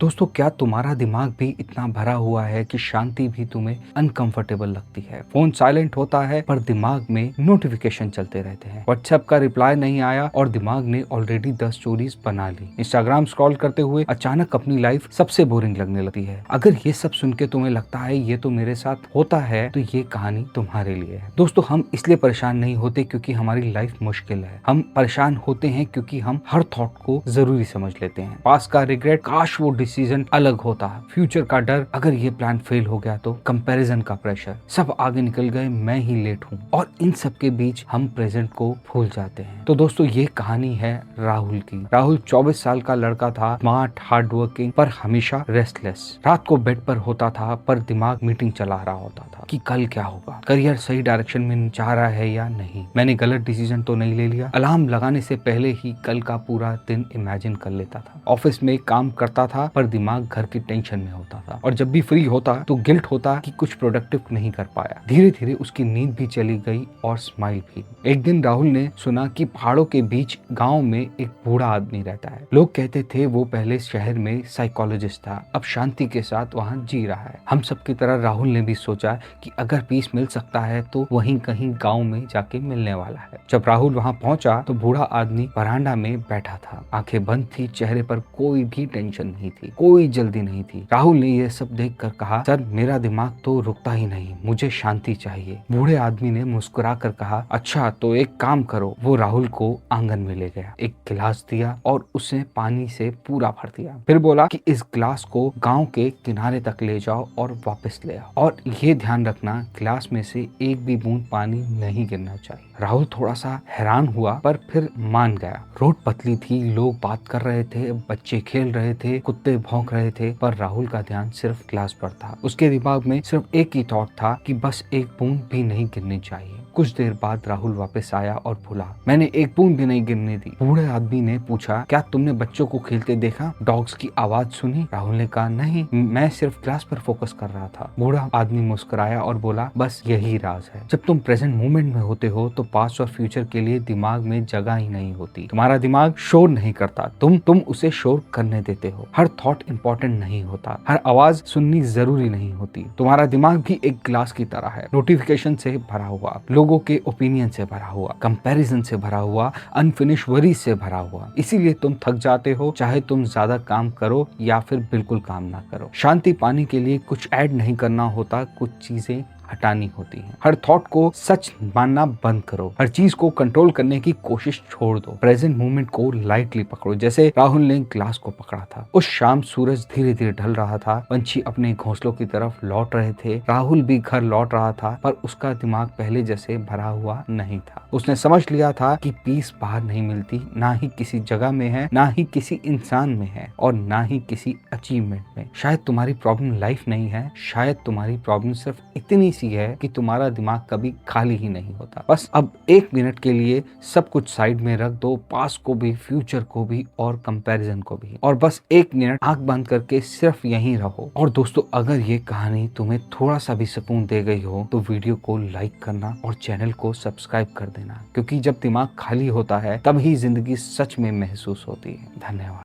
दोस्तों, क्या तुम्हारा दिमाग भी इतना भरा हुआ है कि शांति भी तुम्हें अनकंफर्टेबल लगती है? फोन साइलेंट होता है पर दिमाग में नोटिफिकेशन चलते रहते हैं। व्हाट्सएप का रिप्लाई नहीं आया और दिमाग ने ऑलरेडी 10 स्टोरीज बना ली। इंस्टाग्राम स्क्रॉल करते हुए अचानक अपनी लाइफ सबसे बोरिंग लगने लगती है। अगर ये सब सुन के तुम्हें लगता है ये तो मेरे साथ होता है, तो ये कहानी तुम्हारे लिए है। दोस्तों, हम इसलिए परेशान नहीं होते क्योंकि हमारी लाइफ मुश्किल है। हम परेशान होते हैं क्योंकि हम हर थॉट को जरूरी समझ लेते हैं। पास का रिग्रेट, काश वो डिसीजन अलग होता। फ्यूचर का डर, अगर ये प्लान फेल हो गया तो। कंपैरिजन का प्रेशर, सब आगे निकल गए, मैं ही लेट हूँ। और इन सब के बीच हम प्रेजेंट को भूल जाते हैं। तो दोस्तों, ये कहानी है राहुल की। राहुल 24 साल का लड़का था, स्मार्ट, हार्ड वर्किंग, पर हमेशा रेस्टलेस। रात को बेड पर होता था पर दिमाग मीटिंग चला रहा होता था कि कल क्या होगा, करियर सही डायरेक्शन में जा रहा है या नहीं, मैंने गलत डिसीजन तो नहीं ले लिया। अलार्म लगाने से पहले ही कल का पूरा दिन इमेजिन कर लेता था। ऑफिस में काम करता था पर दिमाग घर की टेंशन में होता था। और जब भी फ्री होता तो गिल्ट होता कि कुछ प्रोडक्टिव नहीं कर पाया। धीरे धीरे उसकी नींद भी चली गई और स्माइल भी। एक दिन राहुल ने सुना कि पहाड़ों के बीच गांव में एक बूढ़ा आदमी रहता है। लोग कहते थे वो पहले शहर में साइकोलॉजिस्ट था, अब शांति के साथ वहां जी रहा है। हम सब की तरह राहुल ने भी सोचा कि अगर पीस मिल सकता है तो वहीं कहीं गांव में जाके मिलने वाला है। जब राहुल वहां पहुंचा तो बूढ़ा आदमी वरांडा में बैठा था। आंखें बंद थी, चेहरे पर कोई भी टेंशन नहीं थी, कोई जल्दी नहीं थी। राहुल ने यह सब देखकर कहा, सर मेरा दिमाग तो रुकता ही नहीं, मुझे शांति चाहिए। बूढ़े आदमी ने मुस्कुरा कर कहा, अच्छा तो एक काम करो। वो राहुल को आंगन में ले गया, एक गिलास दिया और उसे पानी से पूरा भर दिया। फिर बोला कि इस गिलास को गांव के किनारे तक ले जाओ और वापस ले आओ, और ये ध्यान रखना गिलास में से एक भी बूंद पानी नहीं गिरना चाहिए। राहुल थोड़ा सा हैरान हुआ पर फिर मान गया। रोड पतली थी, लोग बात कर रहे थे, बच्चे खेल रहे थे, कुत्ते भौंक रहे थे, पर राहुल का ध्यान सिर्फ ग्लास पर था। उसके दिमाग में सिर्फ एक ही थॉट था कि बस एक बूंद भी नहीं गिरनी चाहिए। कुछ देर बाद राहुल वापस आया और बोला, मैंने एक बूंद भी नहीं गिरने दी। बूढ़े आदमी ने पूछा, क्या तुमने बच्चों को खेलते देखा, डॉग्स की आवाज सुनी? राहुल ने कहा, नहीं, मैं सिर्फ क्लास पर फोकस कर रहा था। बूढ़ा आदमी मुस्कुराया और बोला, बस यही राज है। जब तुम प्रेजेंट मोमेंट में होते हो तो पास्ट और फ्यूचर के लिए दिमाग में जगह ही नहीं होती। तुम्हारा दिमाग शोर नहीं करता, तुम उसे शोर करने देते हो। हर थॉट इंपॉर्टेंट नहीं होता, हर आवाज सुननी जरूरी नहीं होती। तुम्हारा दिमाग भी एक ग्लास की तरह है, नोटिफिकेशन से भरा हुआ, लोगों के ओपिनियन से भरा हुआ, कंपैरिजन से भरा हुआ, अनफिनिश वरी से भरा हुआ। इसीलिए तुम थक जाते हो, चाहे तुम ज्यादा काम करो या फिर बिल्कुल काम ना करो। शांति पाने के लिए कुछ ऐड नहीं करना होता, कुछ चीजें हटानी होती हैं। हर थॉट को सच मानना बंद करो, हर चीज को कंट्रोल करने की कोशिश छोड़ दो। प्रेजेंट मोमेंट को लाइटली पकड़ो, जैसे राहुल ने ग्लास को पकड़ा था। उस शाम सूरज धीरे धीरे ढल रहा था, पंछी अपने घोंसलों की तरफ लौट रहे थे। राहुल भी घर लौट रहा था, पर उसका दिमाग पहले जैसे भरा हुआ नहीं था। उसने समझ लिया था कि पीस बाहर नहीं मिलती, ना ही किसी जगह में है, ना ही किसी इंसान में है, और ना ही किसी अचीवमेंट में। शायद तुम्हारी प्रॉब्लम लाइफ नहीं है, शायद तुम्हारी प्रॉब्लम सिर्फ इतनी सी है कि तुम्हारा दिमाग कभी खाली ही नहीं होता। बस अब 1 मिनट के लिए सब कुछ साइड में रख दो, पास्ट को भी, फ्यूचर को भी और कंपैरिजन को भी, और बस 1 मिनट आंख बंद करके सिर्फ यहीं रहो। और दोस्तों, अगर ये कहानी तुम्हें थोड़ा सा भी सुकून दे गई हो तो वीडियो को लाइक करना और चैनल को सब्सक्राइब कर देना, क्योंकि जब दिमाग खाली होता है तब ही जिंदगी सच में महसूस होती है। धन्यवाद।